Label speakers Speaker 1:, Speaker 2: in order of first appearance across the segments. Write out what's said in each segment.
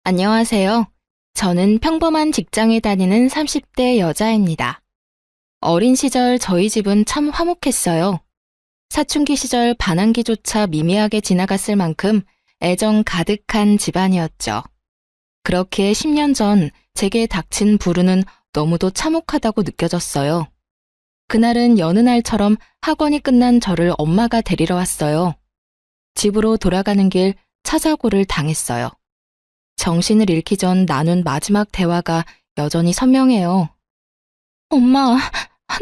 Speaker 1: 안녕하세요. 저는 평범한 직장에 다니는 30대 여자입니다. 어린 시절 저희 집은 참 화목했어요. 사춘기 시절 반항기조차 미미하게 지나갔을 만큼 애정 가득한 집안이었죠. 그렇게 10년 전 제게 닥친 불운은 너무도 참혹하다고 느껴졌어요. 그날은 여느 날처럼 학원이 끝난 저를 엄마가 데리러 왔어요. 집으로 돌아가는 길 차사고를 당했어요. 정신을 잃기 전 나눈 마지막 대화가 여전히 선명해요. 엄마,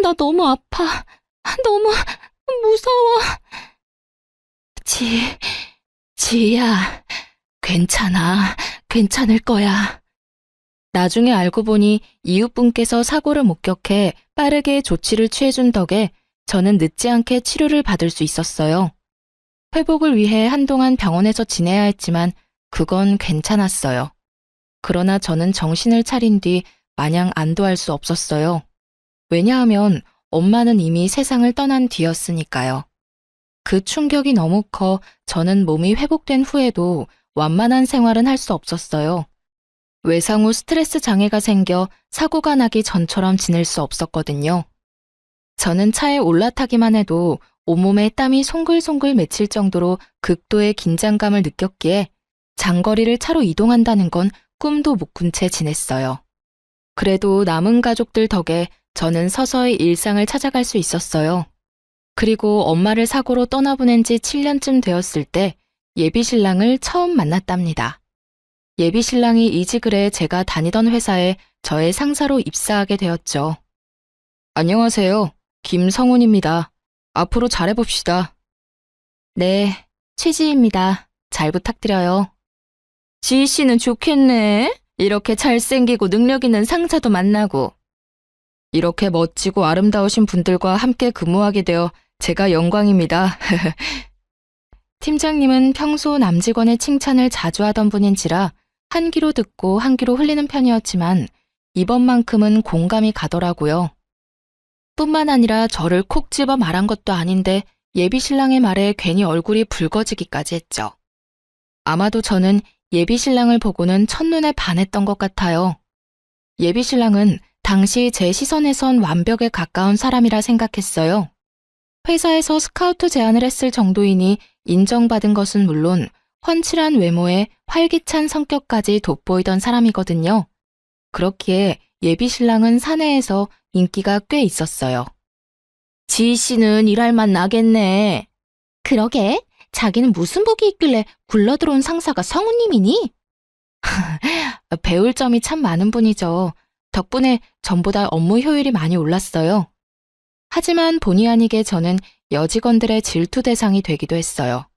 Speaker 1: 나 너무 아파. 너무 무서워. 지희야, 괜찮아. 괜찮을 거야. 나중에 알고 보니 이웃분께서 사고를 목격해 빠르게 조치를 취해준 덕에 저는 늦지 않게 치료를 받을 수 있었어요. 회복을 위해 한동안 병원에서 지내야 했지만 그건 괜찮았어요. 그러나 저는 정신을 차린 뒤 마냥 안도할 수 없었어요. 왜냐하면 엄마는 이미 세상을 떠난 뒤였으니까요. 그 충격이 너무 커 저는 몸이 회복된 후에도 완만한 생활은 할 수 없었어요. 외상 후 스트레스 장애가 생겨 사고가 나기 전처럼 지낼 수 없었거든요. 저는 차에 올라타기만 해도 온몸에 땀이 송글송글 맺힐 정도로 극도의 긴장감을 느꼈기에 장거리를 차로 이동한다는 건 꿈도 못 꾼 채 지냈어요. 그래도 남은 가족들 덕에 저는 서서히 일상을 찾아갈 수 있었어요. 그리고 엄마를 사고로 떠나보낸 지 7년쯤 되었을 때 예비신랑을 처음 만났답니다. 예비신랑이 이직을 해 제가 다니던 회사에 저의 상사로 입사하게 되었죠. 안녕하세요. 김성훈입니다. 앞으로 잘해봅시다. 네, 최지희입니다. 잘 부탁드려요. 지희 씨는 좋겠네. 이렇게 잘생기고 능력 있는 상사도 만나고. 이렇게 멋지고 아름다우신 분들과 함께 근무하게 되어 제가 영광입니다. 팀장님은 평소 남직원의 칭찬을 자주 하던 분인지라 한 귀로 듣고 한 귀로 흘리는 편이었지만 이번만큼은 공감이 가더라고요. 뿐만 아니라 저를 콕 집어 말한 것도 아닌데 예비신랑의 말에 괜히 얼굴이 붉어지기까지 했죠. 아마도 저는 예비신랑을 보고는 첫눈에 반했던 것 같아요. 예비신랑은 당시 제 시선에선 완벽에 가까운 사람이라 생각했어요. 회사에서 스카우트 제안을 했을 정도이니 인정받은 것은 물론 훤칠한 외모에 활기찬 성격까지 돋보이던 사람이거든요. 그렇기에 예비신랑은 사내에서 인기가 꽤 있었어요. 지희 씨는 일할 맛 나겠네. 그러게, 자기는 무슨 복이 있길래 굴러들어온 상사가 성우님이니? 배울 점이 참 많은 분이죠. 덕분에 전보다 업무 효율이 많이 올랐어요. 하지만 본의 아니게 저는 여직원들의 질투 대상이 되기도 했어요.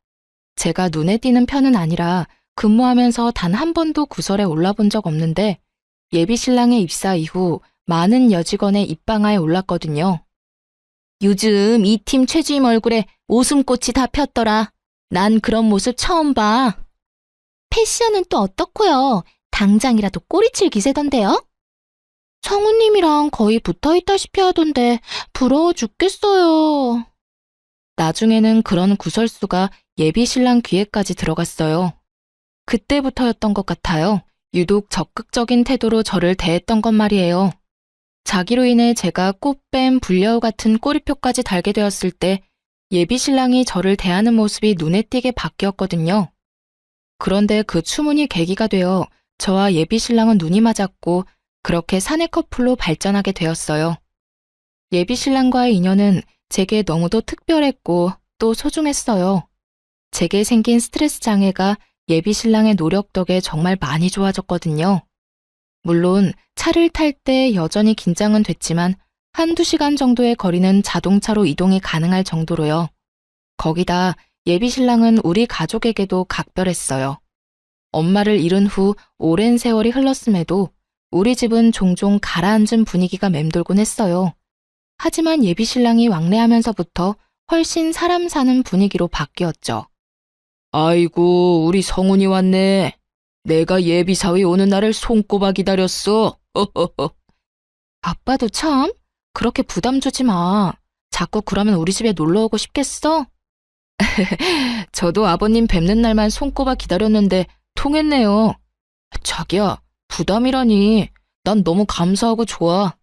Speaker 1: 제가 눈에 띄는 편은 아니라 근무하면서 단 한 번도 구설에 올라본 적 없는데 예비신랑의 입사 이후 많은 여직원의 입방아에 올랐거든요. 요즘 이 팀 최주임 얼굴에 웃음꽃이 다 폈더라. 난 그런 모습 처음 봐. 패션은 또 어떻고요? 당장이라도 꼬리칠 기세던데요? 성우님이랑 거의 붙어있다시피 하던데 부러워 죽겠어요. 나중에는 그런 구설수가 예비신랑 귀에까지 들어갔어요. 그때부터였던 것 같아요. 유독 적극적인 태도로 저를 대했던 것 말이에요. 자기로 인해 제가 꽃뱀, 불려우 같은 꼬리표까지 달게 되었을 때 예비신랑이 저를 대하는 모습이 눈에 띄게 바뀌었거든요. 그런데 그 추문이 계기가 되어 저와 예비신랑은 눈이 맞았고 그렇게 사내 커플로 발전하게 되었어요. 예비신랑과의 인연은 제게 너무도 특별했고 또 소중했어요. 제게 생긴 스트레스 장애가 예비신랑의 노력 덕에 정말 많이 좋아졌거든요. 물론 차를 탈 때 여전히 긴장은 됐지만 한두 시간 정도의 거리는 자동차로 이동이 가능할 정도로요. 거기다 예비신랑은 우리 가족에게도 각별했어요. 엄마를 잃은 후 오랜 세월이 흘렀음에도 우리 집은 종종 가라앉은 분위기가 맴돌곤 했어요. 하지만 예비신랑이 왕래하면서부터 훨씬 사람 사는 분위기로 바뀌었죠. 아이고, 우리 성훈이 왔네. 내가 예비사위 오는 날을 손꼽아 기다렸어. 아빠도 참, 그렇게 부담 주지 마. 자꾸 그러면 우리 집에 놀러 오고 싶겠어? 저도 아버님 뵙는 날만 손꼽아 기다렸는데 통했네요. 자기야, 부담이라니. 난 너무 감사하고 좋아.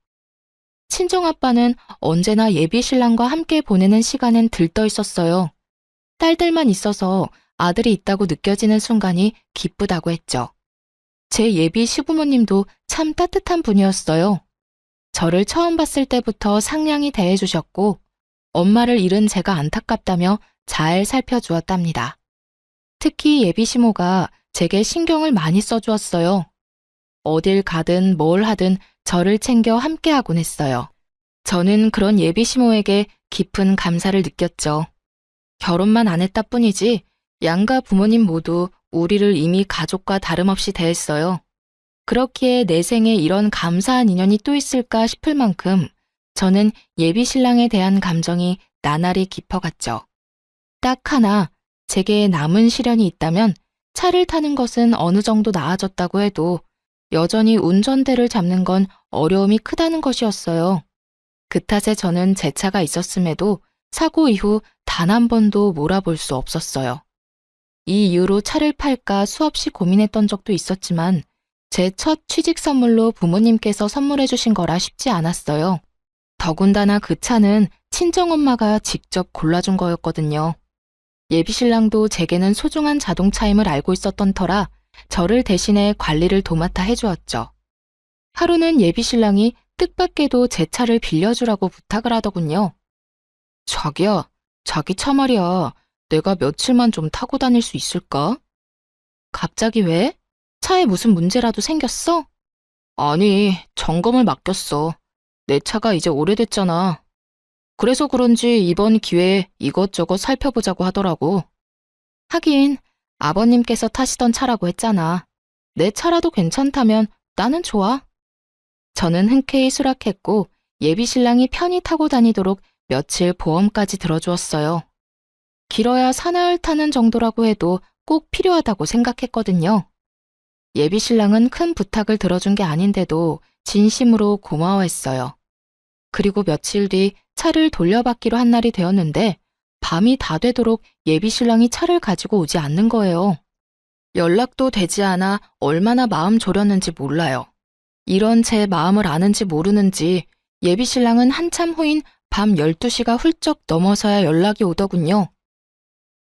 Speaker 1: 친정아빠는 언제나 예비 신랑과 함께 보내는 시간엔 들떠 있었어요. 딸들만 있어서 아들이 있다고 느껴지는 순간이 기쁘다고 했죠. 제 예비 시부모님도 참 따뜻한 분이었어요. 저를 처음 봤을 때부터 상냥히 대해주셨고 엄마를 잃은 제가 안타깝다며 잘 살펴주었답니다. 특히 예비 시모가 제게 신경을 많이 써주었어요. 어딜 가든 뭘 하든 저를 챙겨 함께하곤 했어요. 저는 그런 예비 시모에게 깊은 감사를 느꼈죠. 결혼만 안 했다 뿐이지 양가 부모님 모두 우리를 이미 가족과 다름없이 대했어요. 그렇기에 내 생에 이런 감사한 인연이 또 있을까 싶을 만큼 저는 예비 신랑에 대한 감정이 나날이 깊어갔죠. 딱 하나, 제게 남은 시련이 있다면 차를 타는 것은 어느 정도 나아졌다고 해도 여전히 운전대를 잡는 건 어려움이 크다는 것이었어요. 그 탓에 저는 제 차가 있었음에도 사고 이후 단 한 번도 몰아볼 수 없었어요. 이 이유로 차를 팔까 수없이 고민했던 적도 있었지만 제 첫 취직 선물로 부모님께서 선물해 주신 거라 쉽지 않았어요. 더군다나 그 차는 친정엄마가 직접 골라준 거였거든요. 예비신랑도 제게는 소중한 자동차임을 알고 있었던 터라 저를 대신해 관리를 도맡아 해주었죠. 하루는 예비신랑이 뜻밖에도 제 차를 빌려주라고 부탁을 하더군요. 자기야, 자기 차 말이야. 내가 며칠만 좀 타고 다닐 수 있을까? 갑자기 왜? 차에 무슨 문제라도 생겼어? 아니, 점검을 맡겼어. 내 차가 이제 오래됐잖아. 그래서 그런지 이번 기회에 이것저것 살펴보자고 하더라고. 하긴 아버님께서 타시던 차라고 했잖아. 내 차라도 괜찮다면 나는 좋아. 저는 흔쾌히 수락했고 예비신랑이 편히 타고 다니도록 며칠 보험까지 들어주었어요. 길어야 사나흘 타는 정도라고 해도 꼭 필요하다고 생각했거든요. 예비신랑은 큰 부탁을 들어준 게 아닌데도 진심으로 고마워했어요. 그리고 며칠 뒤 차를 돌려받기로 한 날이 되었는데 밤이 다 되도록 예비신랑이 차를 가지고 오지 않는 거예요. 연락도 되지 않아 얼마나 마음 졸였는지 몰라요. 이런 제 마음을 아는지 모르는지 예비신랑은 한참 후인 밤 12시가 훌쩍 넘어서야 연락이 오더군요.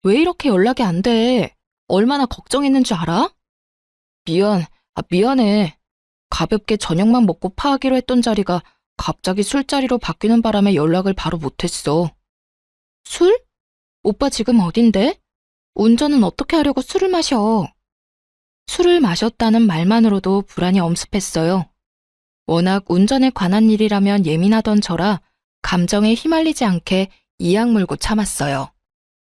Speaker 1: 왜 이렇게 연락이 안 돼? 얼마나 걱정했는 줄 알아? 미안해. 가볍게 저녁만 먹고 파하기로 했던 자리가 갑자기 술자리로 바뀌는 바람에 연락을 바로 못했어. 술? 오빠 지금 어딘데? 운전은 어떻게 하려고 술을 마셔? 술을 마셨다는 말만으로도 불안이 엄습했어요. 워낙 운전에 관한 일이라면 예민하던 저라 감정에 휘말리지 않게 이악 물고 참았어요.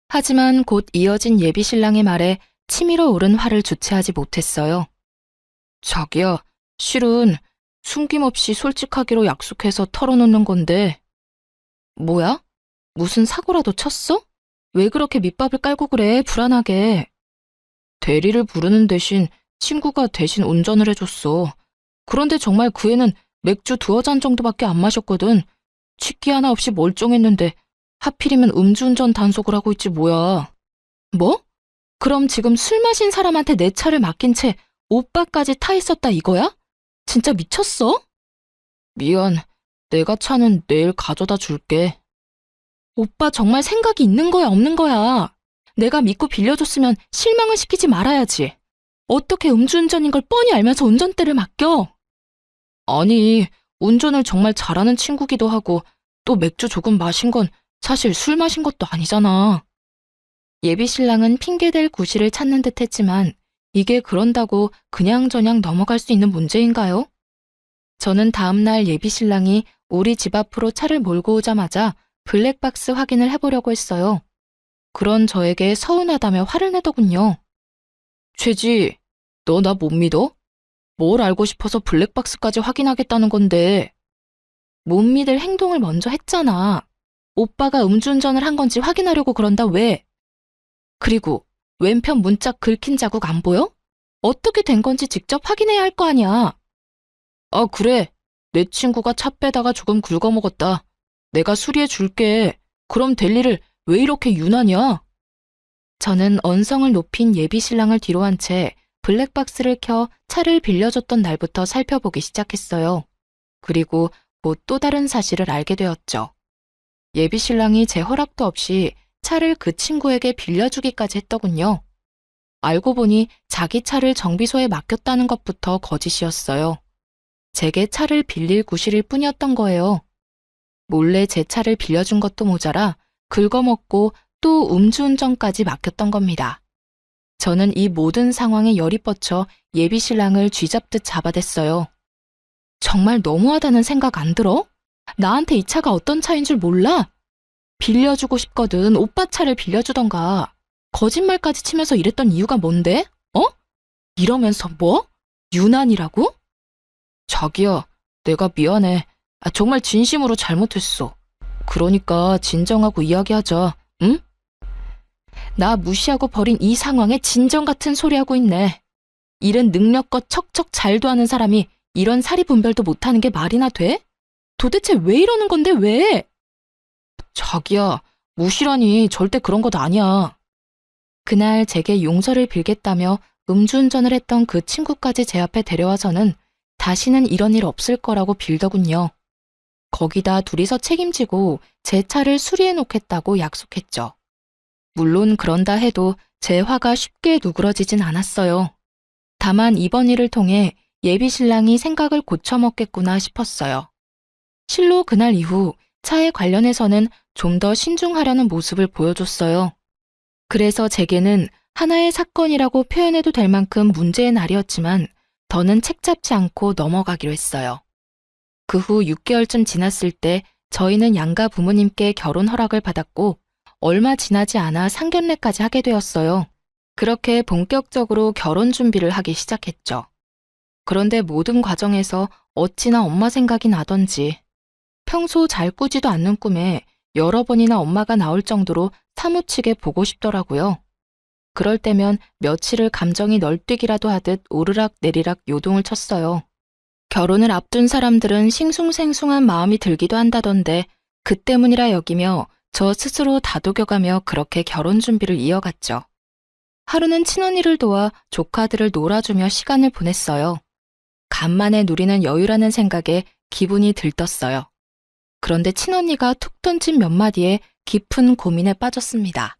Speaker 1: 하지만 곧 이어진 예비신랑의 말에 치밀어 오른 화를 주체하지 못했어요. 자기야, 실은 숨김없이 솔직하기로 약속해서 털어놓는 건데. 뭐야? 무슨 사고라도 쳤어? 왜 그렇게 밑밥을 깔고 그래, 불안하게. 대리를 부르는 대신 친구가 대신 운전을 해줬어. 그런데 정말 그 애는 맥주 2잔 정도밖에 안 마셨거든. 취기 하나 없이 멀쩡했는데 하필이면 음주운전 단속을 하고 있지 뭐야. 뭐? 그럼 지금 술 마신 사람한테 내 차를 맡긴 채 오빠까지 타 있었다 이거야? 진짜 미쳤어? 미안, 내가 차는 내일 가져다 줄게. 오빠 정말 생각이 있는 거야, 없는 거야? 내가 믿고 빌려줬으면 실망을 시키지 말아야지. 어떻게 음주운전인 걸 뻔히 알면서 운전대를 맡겨? 아니, 운전을 정말 잘하는 친구기도 하고 또 맥주 조금 마신 건 사실 술 마신 것도 아니잖아. 예비신랑은 핑계댈 구실을 찾는 듯 했지만 이게 그런다고 그냥저냥 넘어갈 수 있는 문제인가요? 저는 다음날 예비신랑이 우리 집 앞으로 차를 몰고 오자마자 블랙박스 확인을 해보려고 했어요. 그런 저에게 서운하다며 화를 내더군요. 최지, 너 나 못 믿어? 뭘 알고 싶어서 블랙박스까지 확인하겠다는 건데. 못 믿을 행동을 먼저 했잖아. 오빠가 음주운전을 한 건지 확인하려고 그런다 왜? 그리고 왼편 문짝 긁힌 자국 안 보여? 어떻게 된 건지 직접 확인해야 할 거 아니야. 아, 그래. 내 친구가 차 빼다가 조금 긁어먹었다. 내가 수리해 줄게. 그럼 될 일을 왜 이렇게 유난이야? 저는 언성을 높인 예비신랑을 뒤로 한 채 블랙박스를 켜 차를 빌려줬던 날부터 살펴보기 시작했어요. 그리고 곧 또 다른 사실을 알게 되었죠. 예비 신랑이 제 허락도 없이 차를 그 친구에게 빌려주기까지 했더군요. 알고 보니 자기 차를 정비소에 맡겼다는 것부터 거짓이었어요. 제게 차를 빌릴 구실일 뿐이었던 거예요. 몰래 제 차를 빌려준 것도 모자라 긁어먹고 또 음주운전까지 맡겼던 겁니다. 저는 이 모든 상황에 열이 뻗쳐 예비 신랑을 쥐잡듯 잡아댔어요. 정말 너무하다는 생각 안 들어? 나한테 이 차가 어떤 차인 줄 몰라? 빌려주고 싶거든 오빠 차를 빌려주던가. 거짓말까지 치면서 이랬던 이유가 뭔데? 어? 이러면서 뭐? 유난이라고? 자기야, 내가 미안해. 정말 진심으로 잘못했어. 그러니까 진정하고 이야기하자, 응? 나 무시하고 버린 이 상황에 진정 같은 소리 하고 있네. 일은 능력껏 척척 잘도 하는 사람이 이런 사리분별도 못하는 게 말이나 돼? 도대체 왜 이러는 건데 왜? 자기야, 무시라니 절대 그런 것 아니야. 그날 제게 용서를 빌겠다며 음주운전을 했던 그 친구까지 제 앞에 데려와서는 다시는 이런 일 없을 거라고 빌더군요. 거기다 둘이서 책임지고 제 차를 수리해 놓겠다고 약속했죠. 물론 그런다 해도 제 화가 쉽게 누그러지진 않았어요. 다만 이번 일을 통해 예비 신랑이 생각을 고쳐먹겠구나 싶었어요. 실로 그날 이후 차에 관련해서는 좀 더 신중하려는 모습을 보여줬어요. 그래서 제게는 하나의 사건이라고 표현해도 될 만큼 문제의 날이었지만 더는 책잡지 않고 넘어가기로 했어요. 그 후 6개월쯤 지났을 때 저희는 양가 부모님께 결혼 허락을 받았고 얼마 지나지 않아 상견례까지 하게 되었어요. 그렇게 본격적으로 결혼 준비를 하기 시작했죠. 그런데 모든 과정에서 어찌나 엄마 생각이 나던지 평소 잘 꾸지도 않는 꿈에 여러 번이나 엄마가 나올 정도로 사무치게 보고 싶더라고요. 그럴 때면 며칠을 감정이 널뛰기라도 하듯 오르락 내리락 요동을 쳤어요. 결혼을 앞둔 사람들은 싱숭생숭한 마음이 들기도 한다던데 그 때문이라 여기며 저 스스로 다독여가며 그렇게 결혼 준비를 이어갔죠. 하루는 친언니를 도와 조카들을 놀아주며 시간을 보냈어요. 간만에 누리는 여유라는 생각에 기분이 들떴어요. 그런데 친언니가 툭 던진 몇 마디에 깊은 고민에 빠졌습니다.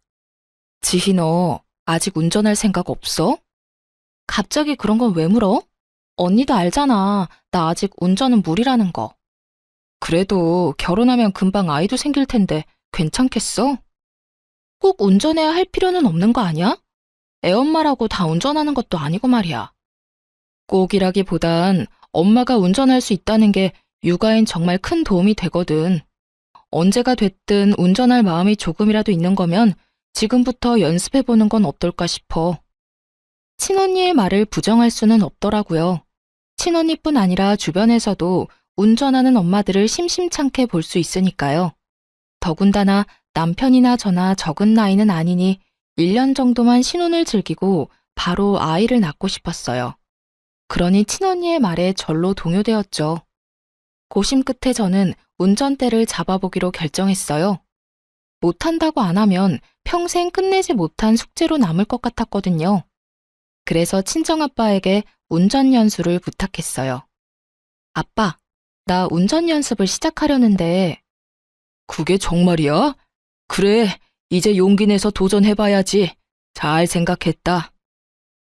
Speaker 1: 지희 너 아직 운전할 생각 없어? 갑자기 그런 건 왜 물어? 언니도 알잖아. 나 아직 운전은 무리라는 거. 그래도 결혼하면 금방 아이도 생길 텐데 괜찮겠어? 꼭 운전해야 할 필요는 없는 거 아니야? 애엄마라고 다 운전하는 것도 아니고 말이야. 꼭이라기보단 엄마가 운전할 수 있다는 게 육아엔 정말 큰 도움이 되거든. 언제가 됐든 운전할 마음이 조금이라도 있는 거면 지금부터 연습해보는 건 어떨까 싶어. 친언니의 말을 부정할 수는 없더라고요. 친언니뿐 아니라 주변에서도 운전하는 엄마들을 심심찮게 볼 수 있으니까요. 더군다나 남편이나 저나 적은 나이는 아니니 1년 정도만 신혼을 즐기고 바로 아이를 낳고 싶었어요. 그러니 친언니의 말에 절로 동요되었죠. 고심 끝에 저는 운전대를 잡아보기로 결정했어요. 못한다고 안 하면 평생 끝내지 못한 숙제로 남을 것 같았거든요. 그래서 친정아빠에게 운전 연수를 부탁했어요. 아빠, 나 운전 연습을 시작하려는데. 그게 정말이야? 그래, 이제 용기 내서 도전해봐야지. 잘 생각했다.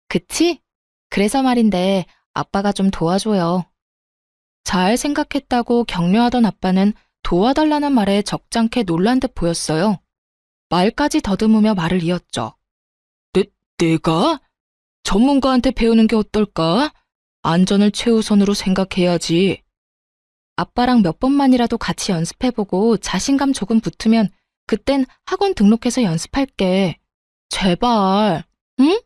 Speaker 1: 그치? 그래서 말인데 아빠가 좀 도와줘요. 잘 생각했다고 격려하던 아빠는 도와달라는 말에 적잖게 놀란 듯 보였어요. 말까지 더듬으며 말을 이었죠. 내가? 전문가한테 배우는 게 어떨까? 안전을 최우선으로 생각해야지. 아빠랑 몇 번만이라도 같이 연습해보고 자신감 조금 붙으면 그땐 학원 등록해서 연습할게. 제발, 응?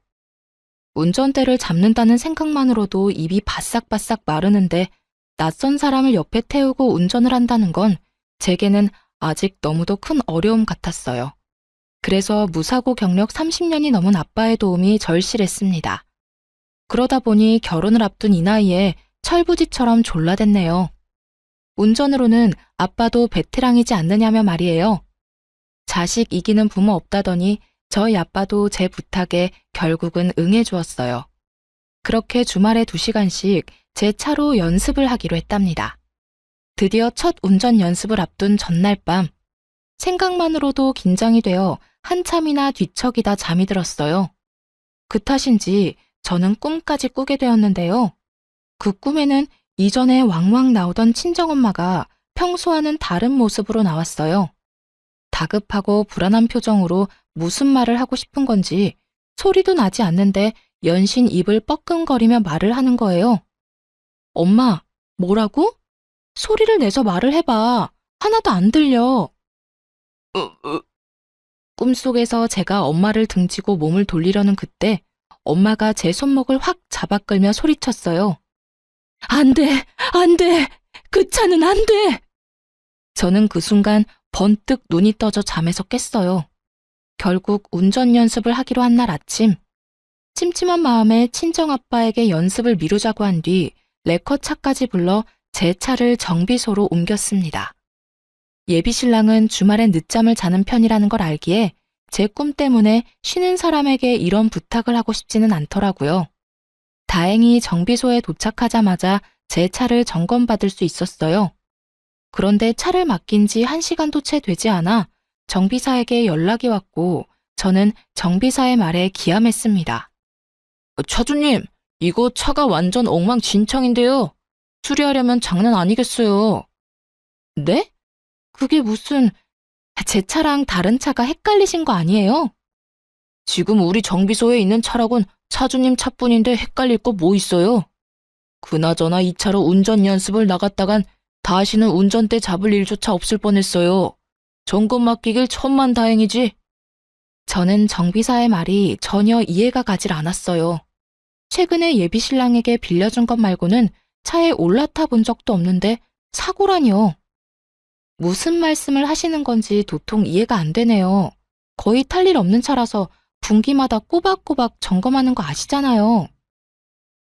Speaker 1: 운전대를 잡는다는 생각만으로도 입이 바싹바싹 마르는데 낯선 사람을 옆에 태우고 운전을 한다는 건 제게는 아직 너무도 큰 어려움 같았어요. 그래서 무사고 경력 30년이 넘은 아빠의 도움이 절실했습니다. 그러다 보니 결혼을 앞둔 이 나이에 철부지처럼 졸라댔네요. 운전으로는 아빠도 베테랑이지 않느냐며 말이에요. 자식 이기는 부모 없다더니 저희 아빠도 제 부탁에 결국은 응해주었어요. 그렇게 주말에 2시간씩 제 차로 연습을 하기로 했답니다. 드디어 첫 운전 연습을 앞둔 전날 밤, 생각만으로도 긴장이 되어 한참이나 뒤척이다 잠이 들었어요. 그 탓인지 저는 꿈까지 꾸게 되었는데요. 그 꿈에는 이전에 왕왕 나오던 친정엄마가 평소와는 다른 모습으로 나왔어요. 다급하고 불안한 표정으로 무슨 말을 하고 싶은 건지 소리도 나지 않는데 연신 입을 뻐끔거리며 말을 하는 거예요. 엄마, 뭐라고? 소리를 내서 말을 해봐. 하나도 안 들려. 꿈속에서 제가 엄마를 등지고 몸을 돌리려는 그때 엄마가 제 손목을 확 잡아 끌며 소리쳤어요. 안 돼, 안 돼, 그 차는 안 돼. 저는 그 순간 번뜩 눈이 떠져 잠에서 깼어요. 결국 운전 연습을 하기로 한 날 아침, 찜찜한 마음에 친정아빠에게 연습을 미루자고 한 뒤 레커차까지 불러 제 차를 정비소로 옮겼습니다. 예비신랑은 주말엔 늦잠을 자는 편이라는 걸 알기에 제 꿈 때문에 쉬는 사람에게 이런 부탁을 하고 싶지는 않더라고요. 다행히 정비소에 도착하자마자 제 차를 점검받을 수 있었어요. 그런데 차를 맡긴 지 1시간도 채 되지 않아 정비사에게 연락이 왔고 저는 정비사의 말에 기함했습니다. 차주님, 이거 차가 완전 엉망진창인데요. 수리하려면 장난 아니겠어요. 네? 그게 무슨... 제 차랑 다른 차가 헷갈리신 거 아니에요? 지금 우리 정비소에 있는 차라곤 차주님 차뿐인데 헷갈릴 거 뭐 있어요? 그나저나 이 차로 운전 연습을 나갔다간 다시는 운전대 잡을 일조차 없을 뻔했어요. 점검 맡기길 천만다행이지. 저는 정비사의 말이 전혀 이해가 가질 않았어요. 최근에 예비신랑에게 빌려준 것 말고는 차에 올라타 본 적도 없는데 사고라니요. 무슨 말씀을 하시는 건지 도통 이해가 안 되네요. 거의 탈 일 없는 차라서 분기마다 꼬박꼬박 점검하는 거 아시잖아요.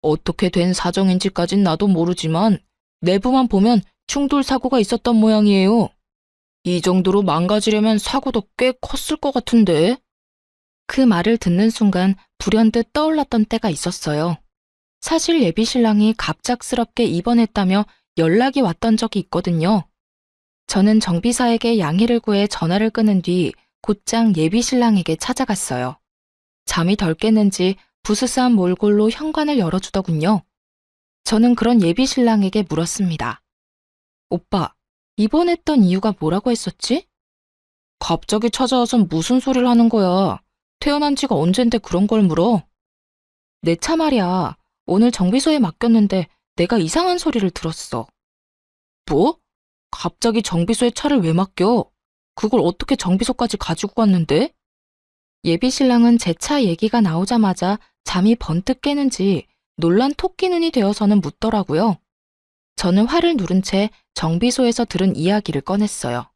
Speaker 1: 어떻게 된 사정인지까진 나도 모르지만 내부만 보면 충돌 사고가 있었던 모양이에요. 이 정도로 망가지려면 사고도 꽤 컸을 것 같은데. 그 말을 듣는 순간 불현듯 떠올랐던 때가 있었어요. 사실 예비신랑이 갑작스럽게 입원했다며 연락이 왔던 적이 있거든요. 저는 정비사에게 양해를 구해 전화를 끊은 뒤 곧장 예비신랑에게 찾아갔어요. 잠이 덜 깼는지 부스스한 몰골로 현관을 열어주더군요. 저는 그런 예비신랑에게 물었습니다. 오빠, 입원했던 이유가 뭐라고 했었지? 갑자기 찾아와서 무슨 소리를 하는 거야. 태어난 지가 언젠데 그런 걸 물어. 내 차 말이야. 오늘 정비소에 맡겼는데 내가 이상한 소리를 들었어. 뭐? 갑자기 정비소에 차를 왜 맡겨? 그걸 어떻게 정비소까지 가지고 갔는데? 예비신랑은 제 차 얘기가 나오자마자 잠이 번뜩 깨는지 놀란 토끼 눈이 되어서는 묻더라고요. 저는 화를 누른 채 정비소에서 들은 이야기를 꺼냈어요.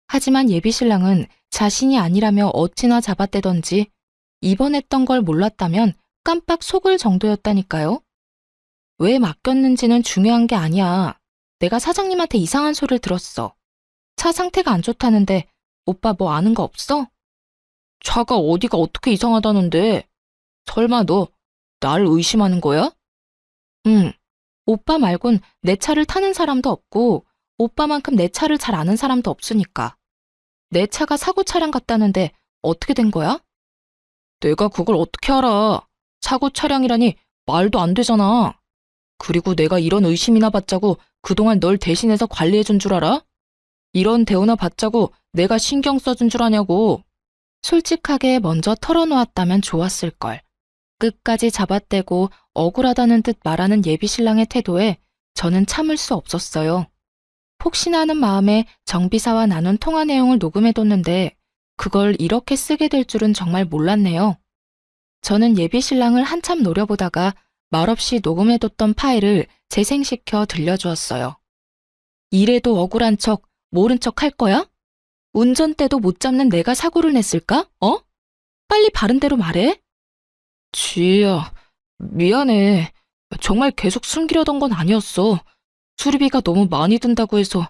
Speaker 1: 하지만 예비신랑은 자신이 아니라며 어찌나 잡아떼던지 입원했던 걸 몰랐다면 깜빡 속을 정도였다니까요. 왜 맡겼는지는 중요한 게 아니야. 내가 사장님한테 이상한 소리를 들었어. 차 상태가 안 좋다는데 오빠 뭐 아는 거 없어? 차가 어디가 어떻게 이상하다는데? 설마 너 날 의심하는 거야? 응. 오빠 말곤 내 차를 타는 사람도 없고 오빠만큼 내 차를 잘 아는 사람도 없으니까. 내 차가 사고 차량 같다는데 어떻게 된 거야? 내가 그걸 어떻게 알아? 사고 차량이라니 말도 안 되잖아. 그리고 내가 이런 의심이나 받자고 그동안 널 대신해서 관리해준 줄 알아? 이런 대우나 받자고 내가 신경 써준 줄 아냐고. 솔직하게 먼저 털어놓았다면 좋았을걸. 끝까지 잡아떼고 억울하다는 듯 말하는 예비신랑의 태도에 저는 참을 수 없었어요. 혹시나 하는 마음에 정비사와 나눈 통화 내용을 녹음해뒀는데 그걸 이렇게 쓰게 될 줄은 정말 몰랐네요. 저는 예비신랑을 한참 노려보다가 말없이 녹음해뒀던 파일을 재생시켜 들려주었어요. 이래도 억울한 척, 모른 척 할 거야? 운전대도 못 잡는 내가 사고를 냈을까? 빨리 바른 대로 말해. 지희야, 미안해. 정말 계속 숨기려던 건 아니었어. 수리비가 너무 많이 든다고 해서.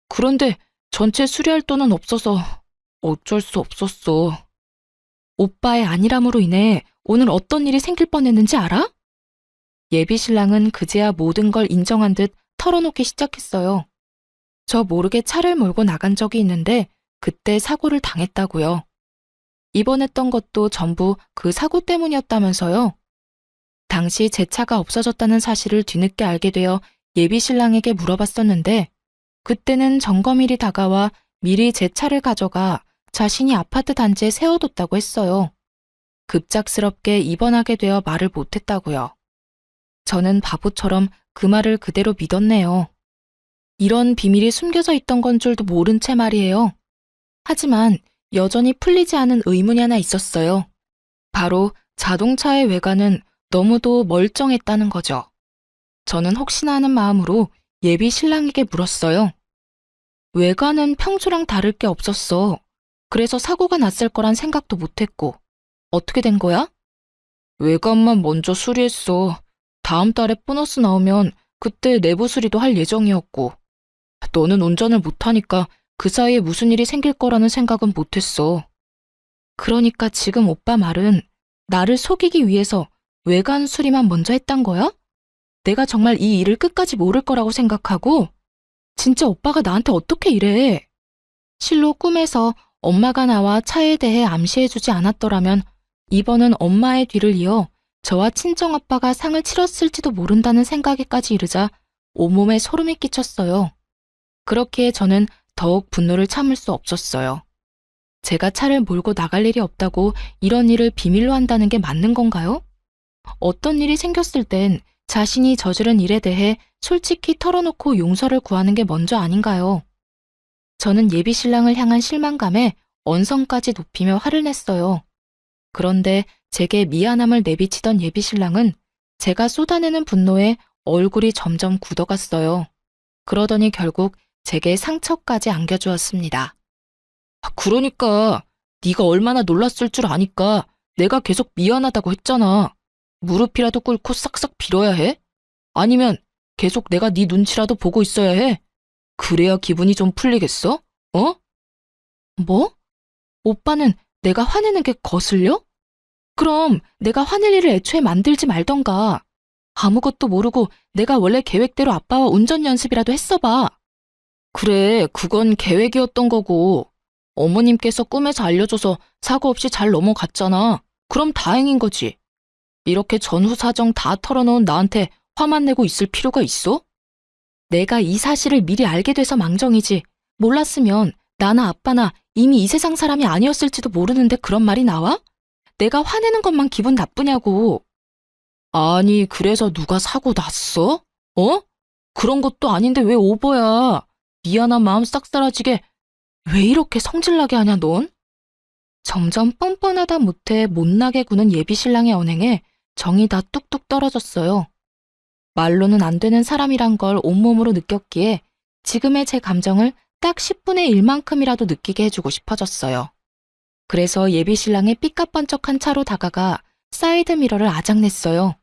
Speaker 1: 그런데 전체 수리할 돈은 없어서 어쩔 수 없었어. 오빠의 안일함으로 인해 오늘 어떤 일이 생길 뻔했는지 알아? 예비 신랑은 그제야 모든 걸 인정한 듯 털어놓기 시작했어요. 저 모르게 차를 몰고 나간 적이 있는데 그때 사고를 당했다고요. 입원했던 것도 전부 그 사고 때문이었다면서요. 당시 제 차가 없어졌다는 사실을 뒤늦게 알게 되어 예비 신랑에게 물어봤었는데 그때는 점검일이 다가와 미리 제 차를 가져가 자신이 아파트 단지에 세워뒀다고 했어요. 급작스럽게 입원하게 되어 말을 못했다고요. 저는 바보처럼 그 말을 그대로 믿었네요. 이런 비밀이 숨겨져 있던 건 줄도 모른 채 말이에요. 하지만 여전히 풀리지 않은 의문이 하나 있었어요. 바로 자동차의 외관은 너무도 멀쩡했다는 거죠. 저는 혹시나 하는 마음으로 예비 신랑에게 물었어요. 외관은 평소랑 다를 게 없었어. 그래서 사고가 났을 거란 생각도 못했고. 어떻게 된 거야? 외관만 먼저 수리했어. 다음 달에 보너스 나오면 그때 내부 수리도 할 예정이었고. 너는 운전을 못하니까 그 사이에 무슨 일이 생길 거라는 생각은 못했어. 그러니까 지금 오빠 말은 나를 속이기 위해서 외관 수리만 먼저 했단 거야? 내가 정말 이 일을 끝까지 모를 거라고 생각하고? 진짜 오빠가 나한테 어떻게 이래? 실로 꿈에서 엄마가 나와 차에 대해 암시해주지 않았더라면 이번은 엄마의 뒤를 이어 저와 친정아빠가 상을 치렀을지도 모른다는 생각에까지 이르자 온몸에 소름이 끼쳤어요. 그렇기에 저는 더욱 분노를 참을 수 없었어요. 제가 차를 몰고 나갈 일이 없다고 이런 일을 비밀로 한다는 게 맞는 건가요? 어떤 일이 생겼을 땐 자신이 저지른 일에 대해 솔직히 털어놓고 용서를 구하는 게 먼저 아닌가요? 저는 예비 신랑을 향한 실망감에 언성까지 높이며 화를 냈어요. 그런데 제게 미안함을 내비치던 예비 신랑은 제가 쏟아내는 분노에 얼굴이 점점 굳어갔어요. 그러더니 결국 제게 상처까지 안겨주었습니다. 그러니까 네가 얼마나 놀랐을 줄 아니까 내가 계속 미안하다고 했잖아. 무릎이라도 꿇고 싹싹 빌어야 해? 아니면 계속 내가 네 눈치라도 보고 있어야 해? 그래야 기분이 좀 풀리겠어? 어? 뭐? 오빠는 내가 화내는 게 거슬려? 그럼 내가 화낼 일을 애초에 만들지 말던가. 아무것도 모르고 내가 원래 계획대로 아빠와 운전 연습이라도 했어봐. 그래, 그건 계획이었던 거고. 어머님께서 꿈에서 알려줘서 사고 없이 잘 넘어갔잖아. 그럼 다행인 거지. 이렇게 전후 사정 다 털어놓은 나한테 화만 내고 있을 필요가 있어? 내가 이 사실을 미리 알게 돼서 망정이지. 몰랐으면 나나 아빠나 이미 이 세상 사람이 아니었을지도 모르는데 그런 말이 나와? 내가 화내는 것만 기분 나쁘냐고. 아니, 그래서 누가 사고 났어? 어? 그런 것도 아닌데 왜 오버야? 미안한 마음 싹 사라지게 왜 이렇게 성질나게 하냐 넌? 점점 뻔뻔하다 못해 못나게 구는 예비 신랑의 언행에 정이 다 뚝뚝 떨어졌어요. 말로는 안 되는 사람이란 걸 온몸으로 느꼈기에 지금의 제 감정을 딱 10분의 1만큼이라도 느끼게 해주고 싶어졌어요. 그래서 예비 신랑의 삐까뻔쩍한 차로 다가가 사이드미러를 아작냈어요.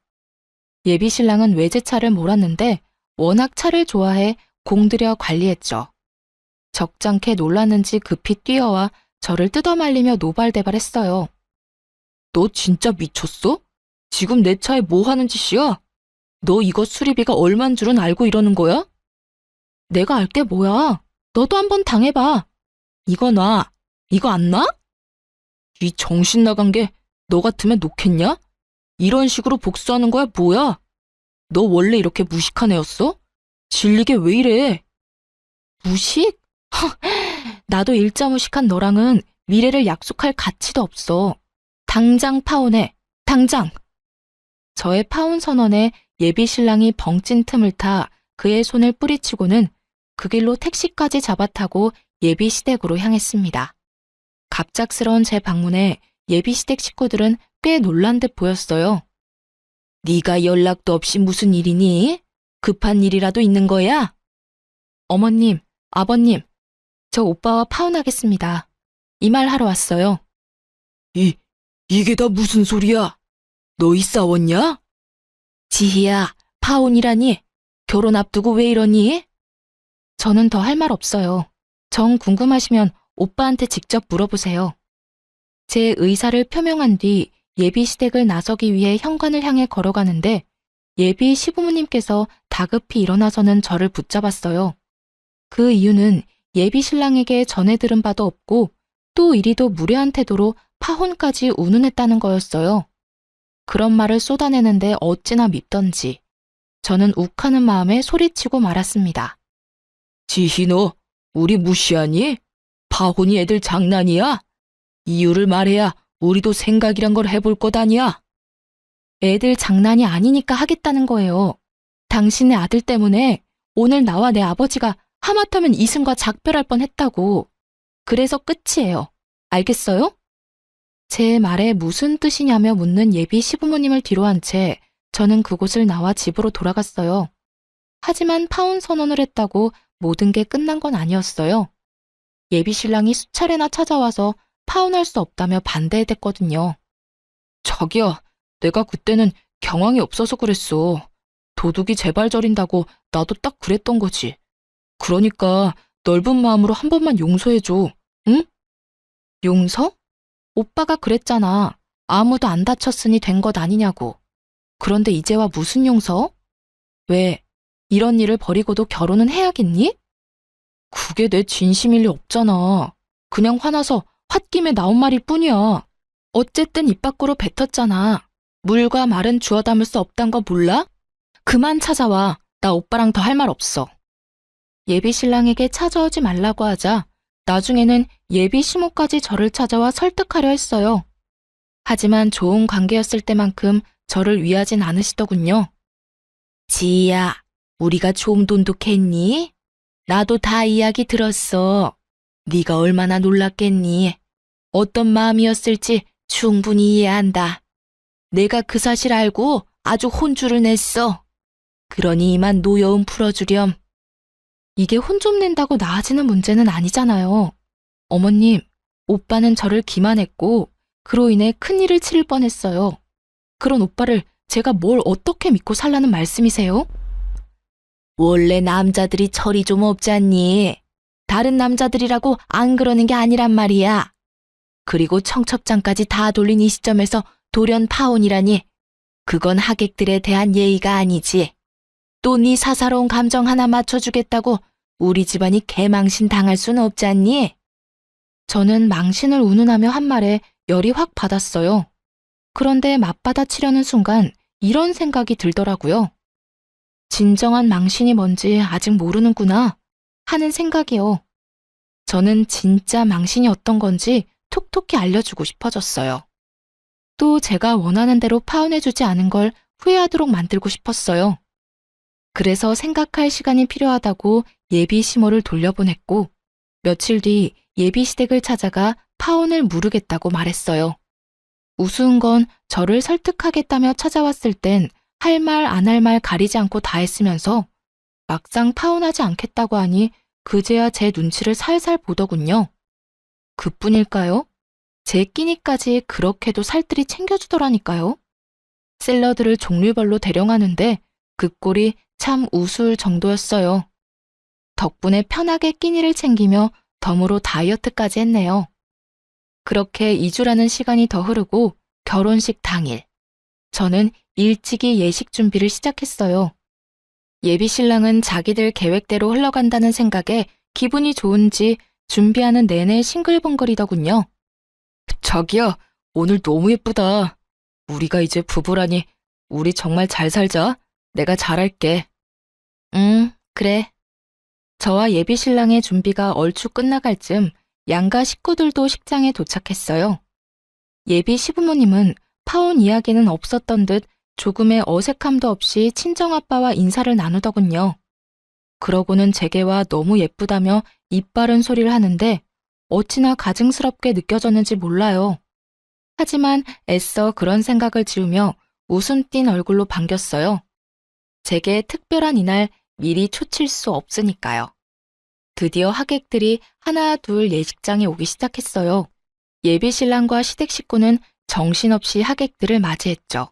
Speaker 1: 예비 신랑은 외제차를 몰았는데 워낙 차를 좋아해 공들여 관리했죠. 적잖게 놀랐는지 급히 뛰어와 저를 뜯어말리며 노발대발했어요. 너 진짜 미쳤어? 지금 내 차에 뭐 하는 짓이야? 너 이거 수리비가 얼만 줄은 알고 이러는 거야? 내가 알게 뭐야? 너도 한번 당해봐. 이거 놔. 이거 안 놔? 이 정신 나간 게 너 같으면 놓겠냐? 이런 식으로 복수하는 거야 뭐야? 너 원래 이렇게 무식한 애였어? 질리게 왜 이래? 무식? 나도 일자 무식한 너랑은 미래를 약속할 가치도 없어. 당장 파혼해. 당장. 저의 파혼 선언에 예비 신랑이 벙찐 틈을 타 그의 손을 뿌리치고는 그 길로 택시까지 잡아타고 예비 시댁으로 향했습니다. 갑작스러운 제 방문에 예비 시댁 식구들은 꽤 놀란 듯 보였어요. 네가 연락도 없이 무슨 일이니? 급한 일이라도 있는 거야? 어머님, 아버님, 저 오빠와 파혼하겠습니다. 이 말 하러 왔어요. 이게 다 무슨 소리야? 너희 싸웠냐? 지희야, 파혼이라니? 결혼 앞두고 왜 이러니? 저는 더 할 말 없어요. 정 궁금하시면 오빠한테 직접 물어보세요. 제 의사를 표명한 뒤 예비 시댁을 나서기 위해 현관을 향해 걸어가는데 예비 시부모님께서 다급히 일어나서는 저를 붙잡았어요. 그 이유는 예비 신랑에게 전해 들은 바도 없고 또 이리도 무례한 태도로 파혼까지 운운했다는 거였어요. 그런 말을 쏟아내는데 어찌나 밉던지 저는 욱하는 마음에 소리치고 말았습니다. 지희 너 우리 무시하니? 파혼이 애들 장난이야? 이유를 말해야 우리도 생각이란 걸 해볼 것 아니야? 애들 장난이 아니니까 하겠다는 거예요. 당신의 아들 때문에 오늘 나와 내 아버지가 하마터면 이승과 작별할 뻔했다고. 그래서 끝이에요. 알겠어요? 제 말에 무슨 뜻이냐며 묻는 예비 시부모님을 뒤로 한 채 저는 그곳을 나와 집으로 돌아갔어요. 하지만 파혼 선언을 했다고 모든 게 끝난 건 아니었어요. 예비 신랑이 수차례나 찾아와서 파혼할 수 없다며 반대했거든요. 자기야, 내가 그때는 경황이 없어서 그랬어. 도둑이 제발 저린다고 나도 딱 그랬던 거지. 그러니까 넓은 마음으로 한 번만 용서해줘. 응? 용서? 오빠가 그랬잖아. 아무도 안 다쳤으니 된 것 아니냐고. 그런데 이제와 무슨 용서? 왜? 이런 일을 버리고도 결혼은 해야겠니? 그게 내 진심일 리 없잖아. 그냥 화나서 홧김에 나온 말일 뿐이야. 어쨌든 입 밖으로 뱉었잖아. 물과 말은 주워 담을 수 없단 거 몰라? 그만 찾아와. 나 오빠랑 더 할 말 없어. 예비 신랑에게 찾아오지 말라고 하자 나중에는 예비 시모까지 저를 찾아와 설득하려 했어요. 하지만 좋은 관계였을 때만큼 저를 위하진 않으시더군요. 지희야, 우리가 좀 돈독했니? 나도 다 이야기 들었어. 네가 얼마나 놀랐겠니? 어떤 마음이었을지 충분히 이해한다. 내가 그 사실 알고 아주 혼쭐을 냈어. 그러니 이만 노여움 풀어주렴. 이게 혼 좀 낸다고 나아지는 문제는 아니잖아요. 어머님, 오빠는 저를 기만했고 그로 인해 큰일을 치를 뻔했어요. 그런 오빠를 제가 뭘 어떻게 믿고 살라는 말씀이세요? 원래 남자들이 철이 좀 없잖니. 다른 남자들이라고 안 그러는 게 아니란 말이야. 그리고 청첩장까지 다 돌린 이 시점에서 돌연 파혼이라니. 그건 하객들에 대한 예의가 아니지. 또 네 사사로운 감정 하나 맞춰주겠다고 우리 집안이 개망신 당할 순 없잖니? 저는 망신을 운운하며 한 말에 열이 확 받았어요. 그런데 맞받아치려는 순간 이런 생각이 들더라고요. 진정한 망신이 뭔지 아직 모르는구나 하는 생각이요. 저는 진짜 망신이 어떤 건지 톡톡히 알려주고 싶어졌어요. 또 제가 원하는 대로 파혼해주지 않은 걸 후회하도록 만들고 싶었어요. 그래서 생각할 시간이 필요하다고 예비 시모를 돌려보냈고 며칠 뒤 예비 시댁을 찾아가 파혼을 무르겠다고 말했어요. 우스운 건 저를 설득하겠다며 찾아왔을 땐 할 말 안 할 말 가리지 않고 다 했으면서 막상 파혼하지 않겠다고 하니 그제야 제 눈치를 살살 보더군요. 그뿐일까요? 제 끼니까지 그렇게도 살뜰히 챙겨주더라니까요. 샐러드를 종류별로 대령하는데 그 꼴이 참 우스울 정도였어요. 덕분에 편하게 끼니를 챙기며 덤으로 다이어트까지 했네요. 그렇게 2주라는 시간이 더 흐르고 결혼식 당일, 저는 일찍이 예식 준비를 시작했어요. 예비 신랑은 자기들 계획대로 흘러간다는 생각에 기분이 좋은지 준비하는 내내 싱글벙글이더군요. 자기야, 오늘 너무 예쁘다. 우리가 이제 부부라니 우리 정말 잘 살자. 내가 잘할게. 그래. 저와 예비 신랑의 준비가 얼추 끝나갈 즈음 양가 식구들도 식장에 도착했어요. 예비 시부모님은 파혼 이야기는 없었던 듯 조금의 어색함도 없이 친정아빠와 인사를 나누더군요. 그러고는 제게와 너무 예쁘다며 입바른 소리를 하는데 어찌나 가증스럽게 느껴졌는지 몰라요. 하지만 애써 그런 생각을 지우며 웃음 띤 얼굴로 반겼어요. 제게 특별한 이날 미리 초칠 수 없으니까요. 드디어 하객들이 하나 둘 예식장에 오기 시작했어요. 예비 신랑과 시댁 식구는 정신없이 하객들을 맞이했죠.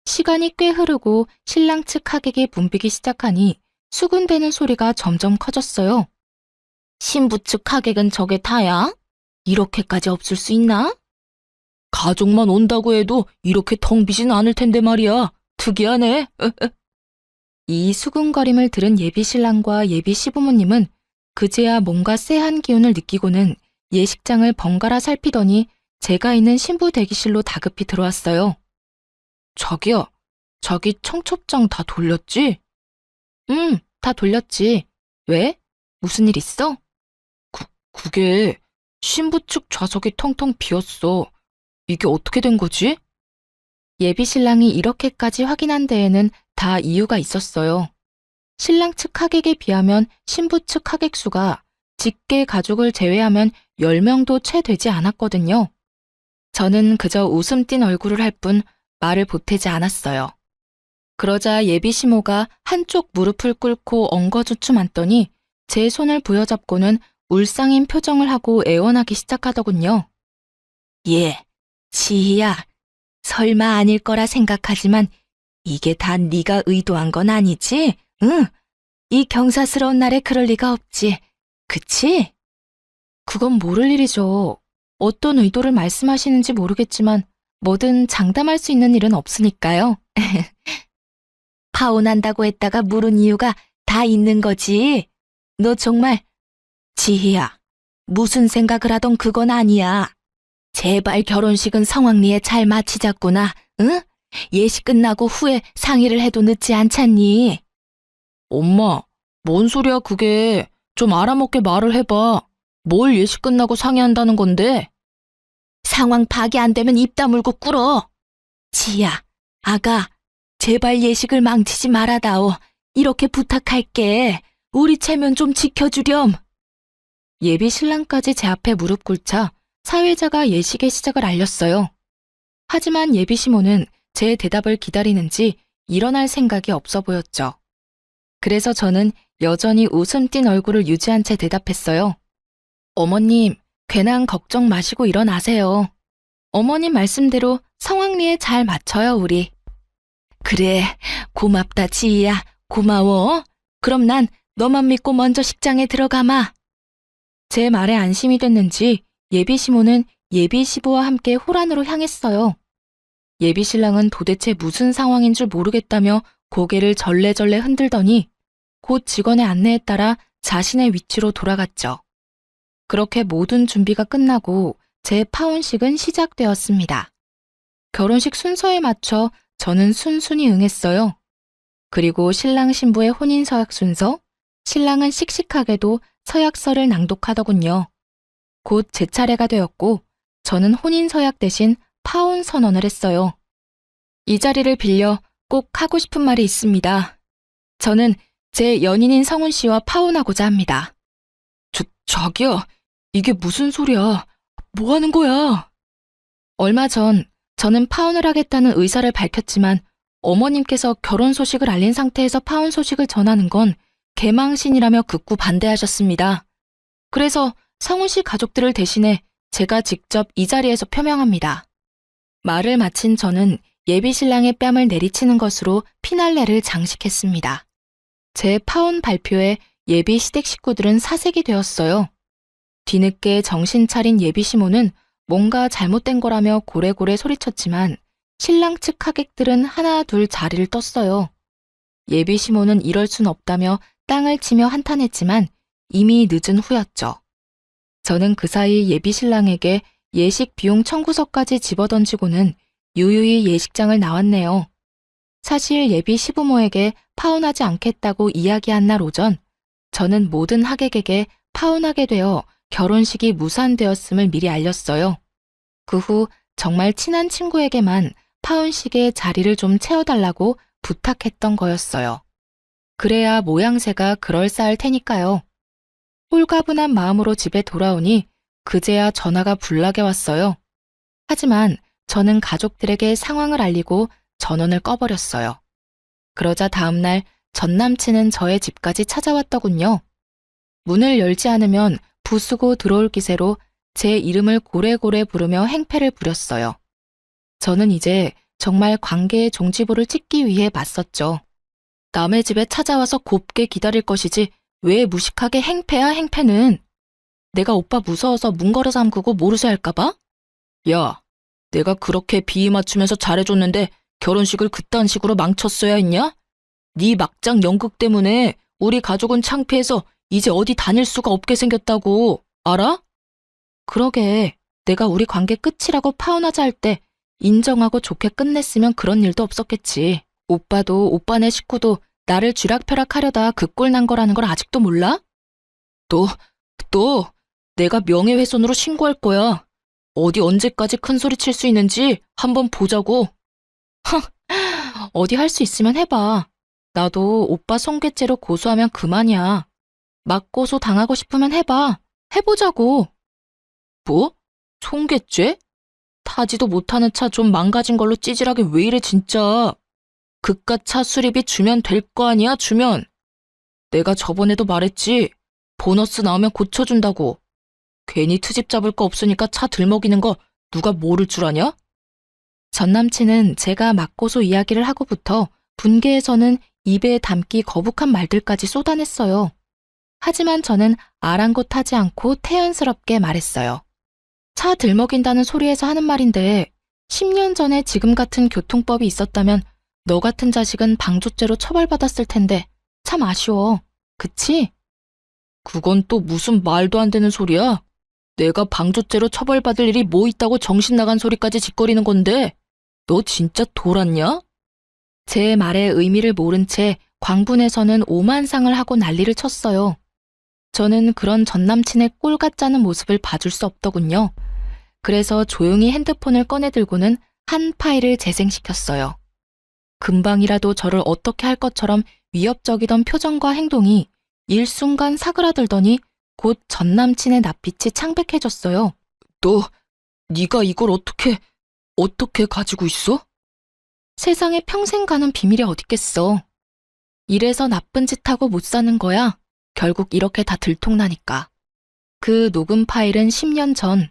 Speaker 1: 시간이 꽤 흐르고 신랑 측 하객이 붐비기 시작하니 수군대는 소리가 점점 커졌어요. 신부 측 하객은 저게 다야? 이렇게까지 없을 수 있나? 가족만 온다고 해도 이렇게 텅 비진 않을 텐데 말이야. 특이하네. 이 수군거림을 들은 예비 신랑과 예비 시부모님은 그제야 뭔가 쎄한 기운을 느끼고는 예식장을 번갈아 살피더니 제가 있는 신부 대기실로 다급히 들어왔어요. 자기야, 자기 청첩장 다 돌렸지? 응, 다 돌렸지. 왜? 무슨 일 있어? 그게 신부 측 좌석이 텅텅 비었어. 이게 어떻게 된 거지? 예비 신랑이 이렇게까지 확인한 데에는 다 이유가 있었어요. 신랑 측 하객에 비하면 신부 측 하객 수가 직계 가족을 제외하면 10명도 채 되지 않았거든요. 저는 그저 웃음 띤 얼굴을 할 뿐 말을 보태지 않았어요. 그러자 예비 시모가 한쪽 무릎을 꿇고 엉거주춤 앉더니 제 손을 부여잡고는 울상인 표정을 하고 애원하기 시작하더군요. 예, 지희야, 설마 아닐 거라 생각하지만 이게 다 네가 의도한 건 아니지? 응, 이 경사스러운 날에 그럴 리가 없지. 그치? 그건 모를 일이죠. 어떤 의도를 말씀하시는지 모르겠지만 뭐든 장담할 수 있는 일은 없으니까요. 파혼한다고 했다가 물은 이유가 다 있는 거지. 너 정말, 지희야, 무슨 생각을 하던 그건 아니야. 제발 결혼식은 성황리에 잘 마치자꾸나, 응? 예식 끝나고 후에 상의를 해도 늦지 않잖니? 엄마, 뭔 소리야 그게. 좀 알아먹게 말을 해봐. 뭘 예식 끝나고 상의한다는 건데? 상황 파악이 안 되면 입 다물고 꿇어. 지희야, 아가, 제발 예식을 망치지 말아다오. 이렇게 부탁할게. 우리 체면 좀 지켜주렴. 예비 신랑까지 제 앞에 무릎 꿇자 사회자가 예식의 시작을 알렸어요. 하지만 예비 시모는 제 대답을 기다리는지 일어날 생각이 없어 보였죠. 그래서 저는 여전히 웃음 띤 얼굴을 유지한 채 대답했어요. 어머님, 괜한 걱정 마시고 일어나세요. 어머님 말씀대로 성황리에 잘 맞춰요, 우리. 그래, 고맙다, 지희야. 고마워. 그럼 난 너만 믿고 먼저 식장에 들어가마. 제 말에 안심이 됐는지 예비 시모는 예비 시부와 함께 호란으로 향했어요. 예비 신랑은 도대체 무슨 상황인 줄 모르겠다며 고개를 절레절레 흔들더니 곧 직원의 안내에 따라 자신의 위치로 돌아갔죠. 그렇게 모든 준비가 끝나고 제 파혼식은 시작되었습니다. 결혼식 순서에 맞춰 저는 순순히 응했어요. 그리고 신랑 신부의 혼인 서약 순서, 신랑은 씩씩하게도 서약서를 낭독하더군요. 곧 제 차례가 되었고 저는 혼인 서약 대신 파혼 선언을 했어요. 이 자리를 빌려 꼭 하고 싶은 말이 있습니다. 저는 제 연인인 성훈 씨와 파혼하고자 합니다. 자기야, 이게 무슨 소리야? 뭐 하는 거야? 얼마 전 저는 파혼을 하겠다는 의사를 밝혔지만 어머님께서 결혼 소식을 알린 상태에서 파혼 소식을 전하는 건 개망신이라며 극구 반대하셨습니다. 그래서 성훈 씨 가족들을 대신해 제가 직접 이 자리에서 표명합니다. 말을 마친 저는 예비 신랑의 뺨을 내리치는 것으로 피날레를 장식했습니다. 제 파혼 발표에 예비 시댁 식구들은 사색이 되었어요. 뒤늦게 정신 차린 예비 시모는 뭔가 잘못된 거라며 고래고래 소리쳤지만 신랑 측 하객들은 하나 둘 자리를 떴어요. 예비 시모는 이럴 순 없다며 땅을 치며 한탄했지만 이미 늦은 후였죠. 저는 그 사이 예비 신랑에게 예식 비용 청구서까지 집어던지고는 유유히 예식장을 나왔네요. 사실 예비 시부모에게 파혼하지 않겠다고 이야기한 날 오전, 저는 모든 하객에게 파혼하게 되어 결혼식이 무산되었음을 미리 알렸어요. 그 후 정말 친한 친구에게만 파혼식에 자리를 좀 채워달라고 부탁했던 거였어요. 그래야 모양새가 그럴싸할 테니까요. 홀가분한 마음으로 집에 돌아오니 그제야 전화가 불나게 왔어요. 하지만 저는 가족들에게 상황을 알리고 전원을 꺼버렸어요. 그러자 다음날 전 남친은 저의 집까지 찾아왔더군요. 문을 열지 않으면 부수고 들어올 기세로 제 이름을 고래고래 부르며 행패를 부렸어요. 저는 이제 정말 관계의 종지부를 찍기 위해 맞섰죠. 남의 집에 찾아와서 곱게 기다릴 것이지 왜 무식하게 행패야 행패는. 내가 오빠 무서워서 문 걸어 잠그고 모르쇠 할까봐? 야, 내가 그렇게 비위 맞추면서 잘해줬는데 결혼식을 그딴 식으로 망쳤어야 했냐? 네 막장 연극 때문에 우리 가족은 창피해서 이제 어디 다닐 수가 없게 생겼다고. 알아? 그러게, 내가 우리 관계 끝이라고 파혼하자 할 때 인정하고 좋게 끝냈으면 그런 일도 없었겠지. 오빠도 오빠네 식구도 나를 쥐락펴락하려다 그 꼴 난 거라는 걸 아직도 몰라? 너, 내가 명예훼손으로 신고할 거야. 어디 언제까지 큰 소리 칠 수 있는지 한번 보자고. 어디 할 수 있으면 해봐. 나도 오빠 손괴죄로 고소하면 그만이야. 맞고소 당하고 싶으면 해봐. 해보자고. 뭐? 손괴죄? 타지도 못하는 차 좀 망가진 걸로 찌질하게 왜 이래 진짜. 그깟 차 수리비 주면 될 거 아니야, 주면. 내가 저번에도 말했지. 보너스 나오면 고쳐준다고. 괜히 트집 잡을 거 없으니까 차 들먹이는 거 누가 모를 줄 아냐? 전 남친은 제가 맞고소 이야기를 하고부터 분개에서는 입에 담기 거북한 말들까지 쏟아냈어요. 하지만 저는 아랑곳하지 않고 태연스럽게 말했어요. 차 들먹인다는 소리에서 하는 말인데 10년 전에 지금 같은 교통법이 있었다면 너 같은 자식은 방조죄로 처벌받았을 텐데 참 아쉬워. 그치? 그건 또 무슨 말도 안 되는 소리야? 내가 방조죄로 처벌받을 일이 뭐 있다고 정신 나간 소리까지 짓거리는 건데 너 진짜 돌았냐? 제 말의 의미를 모른 채 광분에서는 오만상을 하고 난리를 쳤어요. 저는 그런 전남친의 꼴 같자는 모습을 봐줄 수 없더군요. 그래서 조용히 핸드폰을 꺼내들고는 한 파일을 재생시켰어요. 금방이라도 저를 어떻게 할 것처럼 위협적이던 표정과 행동이 일순간 사그라들더니 곧 전남친의 낯빛이 창백해졌어요. 네가 이걸 어떻게 가지고 있어? 세상에 평생 가는 비밀이 어딨겠어. 이래서 나쁜 짓 하고 못 사는 거야. 결국 이렇게 다 들통나니까. 그 녹음 파일은 10년 전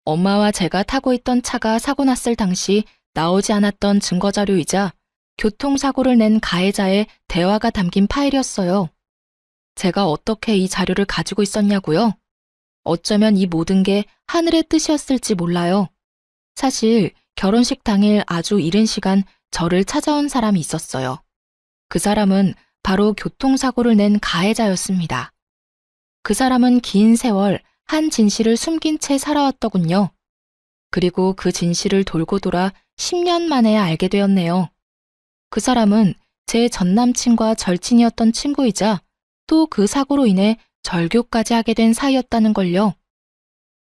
Speaker 1: 엄마와 제가 타고 있던 차가 사고 났을 당시 나오지 않았던 증거자료이자 교통사고를 낸 가해자의 대화가 담긴 파일이었어요. 제가 어떻게 이 자료를 가지고 있었냐고요? 어쩌면 이 모든 게 하늘의 뜻이었을지 몰라요. 사실 결혼식 당일 아주 이른 시간 저를 찾아온 사람이 있었어요. 그 사람은 바로 교통사고를 낸 가해자였습니다. 그 사람은 긴 세월 한 진실을 숨긴 채 살아왔더군요. 그리고 그 진실을 돌고 돌아 10년 만에 알게 되었네요. 그 사람은 제 전남친과 절친이었던 친구이자 또 그 사고로 인해 절교까지 하게 된 사이였다는 걸요.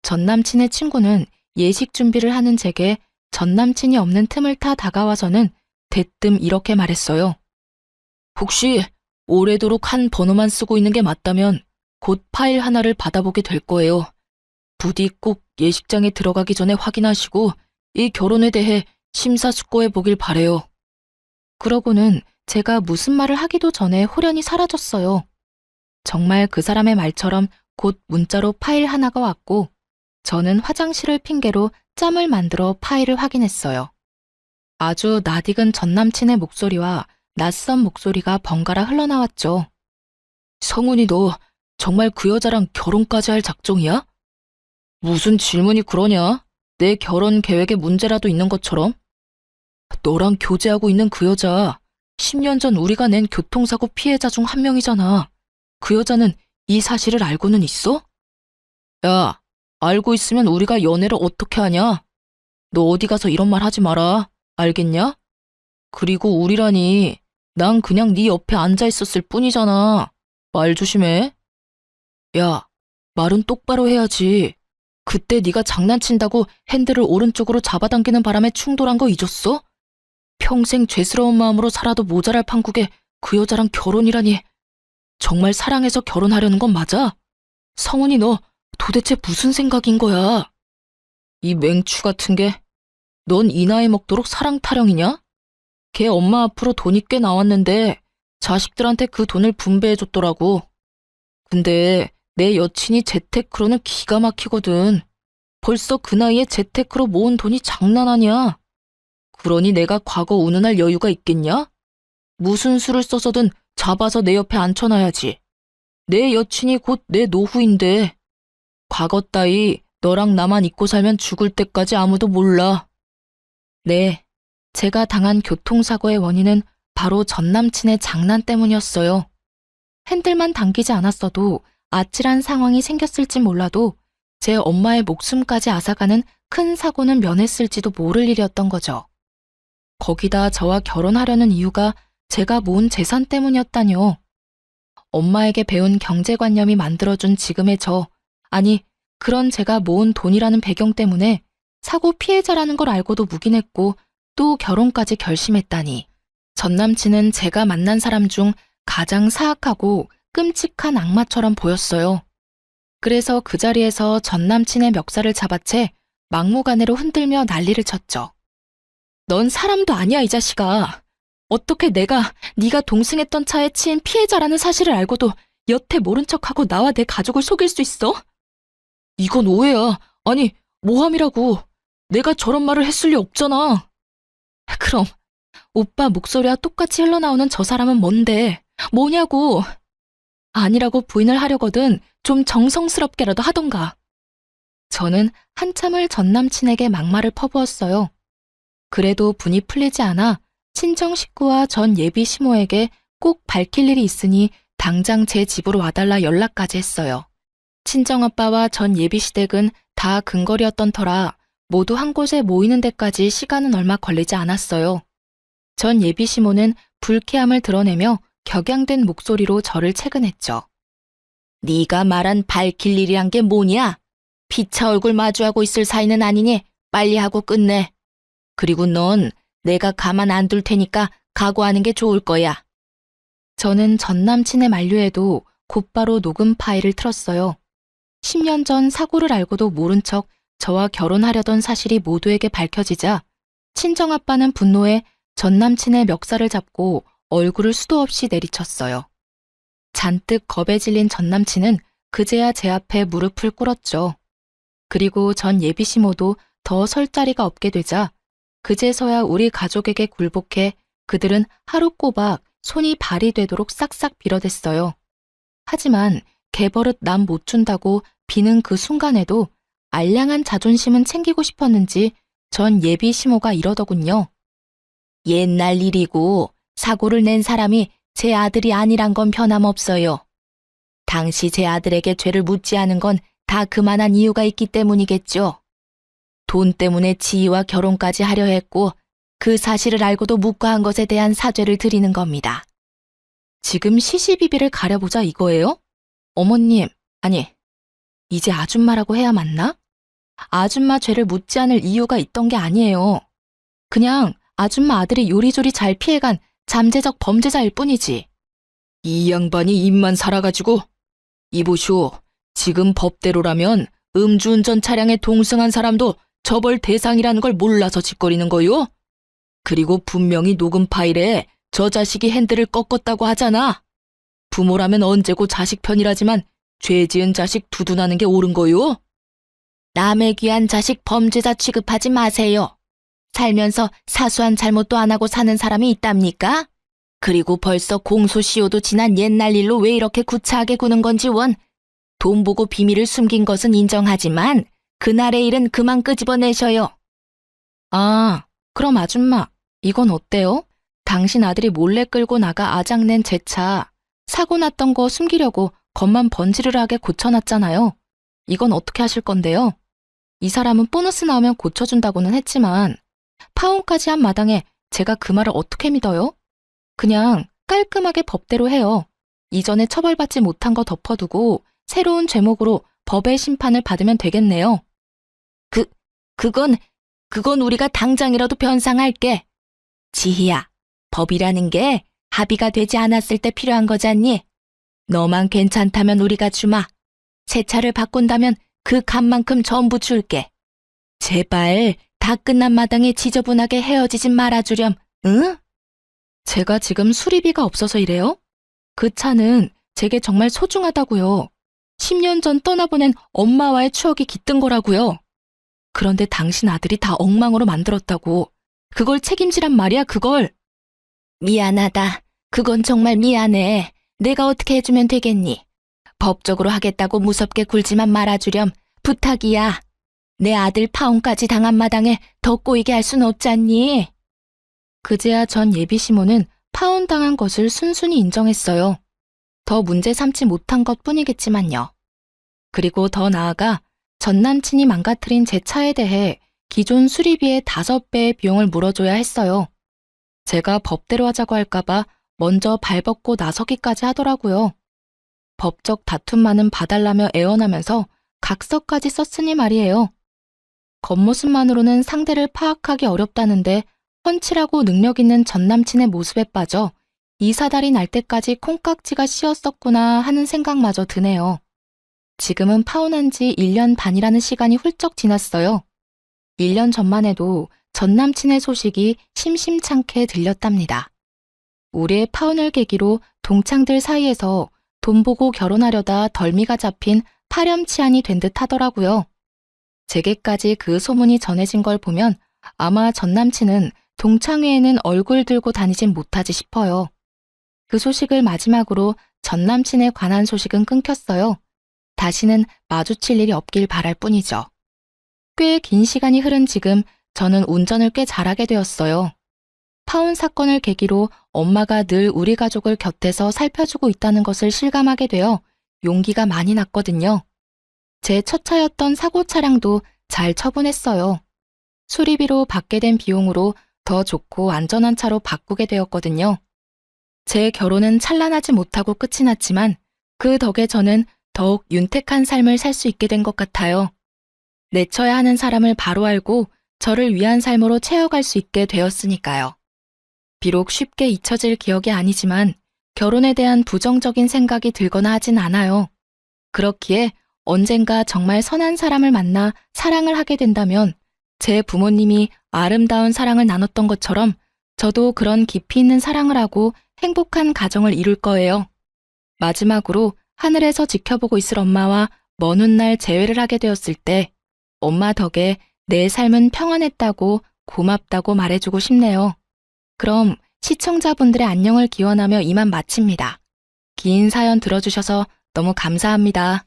Speaker 1: 전남친의 친구는 예식 준비를 하는 제게 전남친이 없는 틈을 타 다가와서는 대뜸 이렇게 말했어요. 혹시 오래도록 한 번호만 쓰고 있는 게 맞다면 곧 파일 하나를 받아보게 될 거예요. 부디 꼭 예식장에 들어가기 전에 확인하시고 이 결혼에 대해 심사숙고해 보길 바래요. 그러고는 제가 무슨 말을 하기도 전에 홀연히 사라졌어요. 정말 그 사람의 말처럼 곧 문자로 파일 하나가 왔고 저는 화장실을 핑계로 짬을 만들어 파일을 확인했어요. 아주 낯익은 전남친의 목소리와 낯선 목소리가 번갈아 흘러나왔죠. 성훈이 너 정말 그 여자랑 결혼까지 할 작정이야? 무슨 질문이 그러냐? 내 결혼 계획에 문제라도 있는 것처럼? 너랑 교제하고 있는 그 여자 10년 전 우리가 낸 교통사고 피해자 중 한 명이잖아. 그 여자는 이 사실을 알고는 있어? 야, 알고 있으면 우리가 연애를 어떻게 하냐? 너 어디 가서 이런 말 하지 마라. 알겠냐? 그리고 우리라니 난 그냥 네 옆에 앉아 있었을 뿐이잖아. 말 조심해. 야, 말은 똑바로 해야지. 그때 네가 장난친다고 핸들을 오른쪽으로 잡아당기는 바람에 충돌한 거 잊었어? 평생 죄스러운 마음으로 살아도 모자랄 판국에 그 여자랑 결혼이라니. 정말 사랑해서 결혼하려는 건 맞아? 성훈이 너 도대체 무슨 생각인 거야? 이 맹추 같은 게 넌 이 나이 먹도록 사랑 타령이냐? 걔 엄마 앞으로 돈이 꽤 나왔는데 자식들한테 그 돈을 분배해줬더라고. 근데 내 여친이 재테크로는 기가 막히거든. 벌써 그 나이에 재테크로 모은 돈이 장난 아니야. 그러니 내가 과거 운운할 여유가 있겠냐? 무슨 수를 써서든 잡아서 내 옆에 앉혀놔야지. 내 여친이 곧 내 노후인데 과거 따위 너랑 나만 잊고 살면 죽을 때까지 아무도 몰라. 네, 제가 당한 교통사고의 원인은 바로 전 남친의 장난 때문이었어요. 핸들만 당기지 않았어도 아찔한 상황이 생겼을지 몰라도 제 엄마의 목숨까지 앗아가는 큰 사고는 면했을지도 모를 일이었던 거죠. 거기다 저와 결혼하려는 이유가 제가 모은 재산 때문이었다뇨. 엄마에게 배운 경제관념이 만들어준 지금의 아니, 그런 제가 모은 돈이라는 배경 때문에 사고 피해자라는 걸 알고도 묵인했고 또 결혼까지 결심했다니. 전 남친은 제가 만난 사람 중 가장 사악하고 끔찍한 악마처럼 보였어요. 그래서 그 자리에서 전 남친의 멱살을 잡아채 막무가내로 흔들며 난리를 쳤죠. 넌 사람도 아니야, 이 자식아. 어떻게 네가 동승했던 차에 치인 피해자라는 사실을 알고도 여태 모른 척하고 나와 내 가족을 속일 수 있어? 이건 오해야. 아니, 모함이라고. 내가 저런 말을 했을 리 없잖아. 그럼 오빠 목소리와 똑같이 흘러나오는 저 사람은 뭔데? 뭐냐고. 아니라고 부인을 하려거든 좀 정성스럽게라도 하던가. 저는 한참을 전 남친에게 막말을 퍼부었어요. 그래도 분이 풀리지 않아 친정 식구와 전 예비 시모에게 꼭 밝힐 일이 있으니 당장 제 집으로 와달라 연락까지 했어요. 친정아빠와 전 예비 시댁은 다 근거리였던 터라 모두 한 곳에 모이는 데까지 시간은 얼마 걸리지 않았어요. 전 예비 시모는 불쾌함을 드러내며 격양된 목소리로 저를 채근했죠. 네가 말한 밝힐 일이란 게 뭐냐? 피차 얼굴 마주하고 있을 사이는 아니니 빨리 하고 끝내. 그리고 넌 내가 가만 안 둘 테니까 각오하는 게 좋을 거야. 저는 전 남친의 만류에도 곧바로 녹음 파일을 틀었어요. 10년 전 사고를 알고도 모른 척 저와 결혼하려던 사실이 모두에게 밝혀지자 친정아빠는 분노에 전 남친의 멱살을 잡고 얼굴을 수도 없이 내리쳤어요. 잔뜩 겁에 질린 전 남친은 그제야 제 앞에 무릎을 꿇었죠. 그리고 전 예비 시모도 더 설 자리가 없게 되자 그제서야 우리 가족에게 굴복해 그들은 하루 꼬박 손이 발이 되도록 싹싹 빌어댔어요. 하지만 개버릇 남 못 준다고 비는 그 순간에도 알량한 자존심은 챙기고 싶었는지 전 예비 시모가 이러더군요. 옛날 일이고 사고를 낸 사람이 제 아들이 아니란 건 변함없어요. 당시 제 아들에게 죄를 묻지 않은 건 다 그만한 이유가 있기 때문이겠죠. 돈 때문에 지희와 결혼까지 하려 했고 그 사실을 알고도 묵과한 것에 대한 사죄를 드리는 겁니다. 지금 시시비비를 가려보자 이거예요? 어머님, 아니, 이제 아줌마라고 해야 맞나? 아줌마 죄를 묻지 않을 이유가 있던 게 아니에요. 그냥 아줌마 아들이 요리조리 잘 피해간 잠재적 범죄자일 뿐이지. 이 양반이 입만 살아가지고. 이보시오, 지금 법대로라면 음주운전 차량에 동승한 사람도 처벌 대상이라는 걸 몰라서 짓거리는 거요? 그리고 분명히 녹음 파일에 저 자식이 핸들을 꺾었다고 하잖아. 부모라면 언제고 자식 편이라지만 죄 지은 자식 두둔하는 게 옳은 거요? 남의 귀한 자식 범죄자 취급하지 마세요. 살면서 사소한 잘못도 안 하고 사는 사람이 있답니까? 그리고 벌써 공소시효도 지난 옛날 일로 왜 이렇게 구차하게 구는 건지 돈 보고 비밀을 숨긴 것은 인정하지만 그날의 일은 그만 끄집어내셔요. 아, 그럼 아줌마, 이건 어때요? 당신 아들이 몰래 끌고 나가 아작낸 제 차, 사고 났던 거 숨기려고 겉만 번지르르하게 고쳐놨잖아요. 이건 어떻게 하실 건데요? 이 사람은 보너스 나오면 고쳐준다고는 했지만 파혼까지 한 마당에 제가 그 말을 어떻게 믿어요? 그냥 깔끔하게 법대로 해요. 이전에 처벌받지 못한 거 덮어두고 새로운 죄목으로 법의 심판을 받으면 되겠네요. 그건 우리가 당장이라도 변상할게. 지희야, 법이라는 게 합의가 되지 않았을 때 필요한 거잖니? 너만 괜찮다면 우리가 주마. 새 차를 바꾼다면 그 값만큼 전부 줄게. 제발 다 끝난 마당에 지저분하게 헤어지진 말아주렴, 응? 제가 지금 수리비가 없어서 이래요? 그 차는 제게 정말 소중하다고요. 10년 전 떠나보낸 엄마와의 추억이 깃든 거라고요. 그런데 당신 아들이 다 엉망으로 만들었다고. 그걸 책임지란 말이야, 그걸. 미안하다. 그건 정말 미안해. 내가 어떻게 해주면 되겠니? 법적으로 하겠다고 무섭게 굴지만 말아주렴. 부탁이야. 내 아들 파혼까지 당한 마당에 더 꼬이게 할 순 없잖니. 그제야 전 예비 시모는 파혼당한 것을 순순히 인정했어요. 더 문제 삼지 못한 것 뿐이겠지만요. 그리고 더 나아가 전 남친이 망가뜨린 제 차에 대해 기존 수리비의 5배의 비용을 물어줘야 했어요. 제가 법대로 하자고 할까봐 먼저 발벗고 나서기까지 하더라고요. 법적 다툼만은 봐달라며 애원하면서 각서까지 썼으니 말이에요. 겉모습만으로는 상대를 파악하기 어렵다는데 훤칠하고 능력 있는 전 남친의 모습에 빠져 이 사달이 날 때까지 콩깍지가 씌었었구나 하는 생각마저 드네요. 지금은 파혼한 지 1년 반이라는 시간이 훌쩍 지났어요. 1년 전만 해도 전 남친의 소식이 심심찮게 들렸답니다. 우리의 파혼을 계기로 동창들 사이에서 돈 보고 결혼하려다 덜미가 잡힌 파렴치한이 된 듯 하더라고요. 제게까지 그 소문이 전해진 걸 보면 아마 전 남친은 동창회에는 얼굴 들고 다니진 못하지 싶어요. 그 소식을 마지막으로 전 남친에 관한 소식은 끊겼어요. 다시는 마주칠 일이 없길 바랄 뿐이죠. 꽤 긴 시간이 흐른 지금 저는 운전을 꽤 잘하게 되었어요. 파혼 사건을 계기로 엄마가 늘 우리 가족을 곁에서 살펴주고 있다는 것을 실감하게 되어 용기가 많이 났거든요. 제 첫 차였던 사고 차량도 잘 처분했어요. 수리비로 받게 된 비용으로 더 좋고 안전한 차로 바꾸게 되었거든요. 제 결혼은 찬란하지 못하고 끝이 났지만 그 덕에 저는 더욱 윤택한 삶을 살 수 있게 된 것 같아요. 내쳐야 하는 사람을 바로 알고 저를 위한 삶으로 채워갈 수 있게 되었으니까요. 비록 쉽게 잊혀질 기억이 아니지만 결혼에 대한 부정적인 생각이 들거나 하진 않아요. 그렇기에 언젠가 정말 선한 사람을 만나 사랑을 하게 된다면 제 부모님이 아름다운 사랑을 나눴던 것처럼 저도 그런 깊이 있는 사랑을 하고 행복한 가정을 이룰 거예요. 마지막으로 하늘에서 지켜보고 있을 엄마와 먼 훗날 재회를 하게 되었을 때 엄마 덕에 내 삶은 평안했다고 고맙다고 말해주고 싶네요. 그럼 시청자분들의 안녕을 기원하며 이만 마칩니다. 긴 사연 들어주셔서 너무 감사합니다.